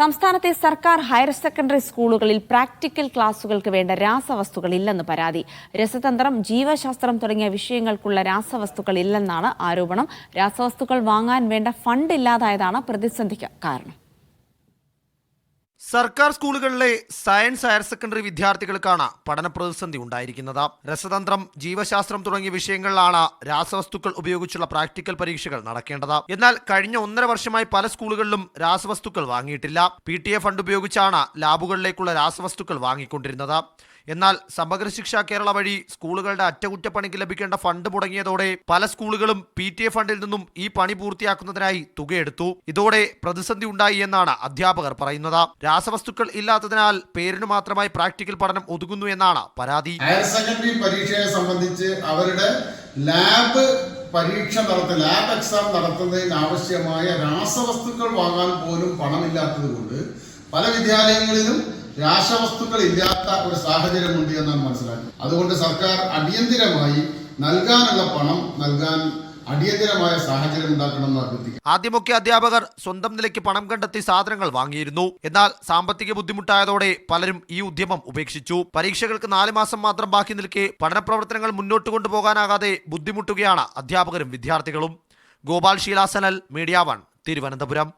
സംസ്ഥാനത്തെ സർക്കാർ higher secondary സ്കൂളുകളിൽ പ്രാക്ടിക്കൽ ക്ലാസുകൾക്ക് വേണ്ട രാസവസ്തുക്കൾ ഇല്ലെന്ന് പരാതി. രസതന്ത്രം, ജീവശാസ്ത്രം തുടങ്ങിയ വിഷയങ്ങൾക്കുള്ള രാസവസ്തുക്കൾ ഇല്ലെന്നാണ് ആരോപണം. രാസവസ്തുക്കൾ വാങ്ങാൻ വേണ്ട ഫണ്ട് ഇല്ലാതായതാണ് പ്രതിസന്ധിക്ക് കാരണം. സർക്കാർ സ്കൂളുകളിലെ സയൻസ് ഹയർ സെക്കൻഡറി വിദ്യാർത്ഥികൾക്കാണ് പഠന പ്രതിസന്ധി ഉണ്ടായിരിക്കുന്നത്. രസതന്ത്രം, ജീവശാസ്ത്രം തുടങ്ങിയ വിഷയങ്ങളിലാണ് രാസവസ്തുക്കൾ ഉപയോഗിച്ചുള്ള പ്രാക്ടിക്കൽ പരീക്ഷകൾ നടക്കേണ്ടത്. എന്നാൽ കഴിഞ്ഞ 1.5 വർഷമായി പല സ്കൂളുകളിലും രാസവസ്തുക്കൾ വാങ്ങിയിട്ടില്ല. PTA ഫണ്ട് ഉപയോഗിച്ചാണ് ലാബുകളിലേക്കുള്ള രാസവസ്തുക്കൾ വാങ്ങിക്കൊണ്ടിരുന്നത്. എന്നാൽ സമഗ്ര ശിക്ഷ കേരള വഴി സ്കൂളുകളുടെ അറ്റകുറ്റപ്പണിക്ക് ലഭിക്കേണ്ട ഫണ്ട് മുടങ്ങിയതോടെ പല സ്കൂളുകളും PTA ഫണ്ടിൽ നിന്നും ഈ പണി പൂർത്തിയാക്കുന്നതിനായി തുകയെടുത്തു. ഇതോടെ പ്രതിസന്ധി ഉണ്ടായി എന്നാണ് അധ്യാപകർ പറയുന്നത്. രാസവസ്തുക്കൾ ഇല്ലാത്തതിനാൽ പേരിന് മാത്രമായി പ്രാക്ടിക്കൽ പഠനം ഒതുങ്ങുന്നു എന്നാണ് പരാതി. ഹയർ സെക്കൻഡറി പരീക്ഷയെ സംബന്ധിച്ച് അവരുടെ ലാബ് എക്സാം നടത്തുന്നതിന് ആവശ്യമായ രാസവസ്തുക്കൾ വാങ്ങാൻ പോലും പണമില്ലാത്തത് കൊണ്ട് പല വിദ്യാലയങ്ങളിലും രാസവസ്തുക്കൾ ഇല്ലാത്ത ഒരു സാഹചര്യമുണ്ട് എന്നാണ് മനസ്സിലാക്കുന്നത്. അതുകൊണ്ട് സർക്കാർ അടിയന്തിരമായി നൽകാനുള്ള പണം നൽകാൻ അടിയന്തിരമായ സാഹചര്യം ഉണ്ടാക്കണമെന്ന് അഭ്യർത്ഥിക്കുന്നു. ആദ്യമൊക്കെ അധ്യാപകർ സ്വന്തം നിലയ്ക്ക് പണം കണ്ടെത്തി സാധനങ്ങൾ വാങ്ങിയിരുന്നു. എന്നാൽ സാമ്പത്തിക ബുദ്ധിമുട്ടായതോടെ പലരും ഈ ഉദ്യമം ഉപേക്ഷിച്ചു. പരീക്ഷകൾക്ക് 4 മാസം മാത്രം ബാക്കി നിൽക്കെ പഠന പ്രവർത്തനങ്ങൾ മുന്നോട്ട് കൊണ്ടുപോകാനാകാതെ ബുദ്ധിമുട്ടുകയാണ് അധ്യാപകരും വിദ്യാർത്ഥികളും. ഗോപാൽ ശീലാസനൽ, മീഡിയ 1, തിരുവനന്തപുരം.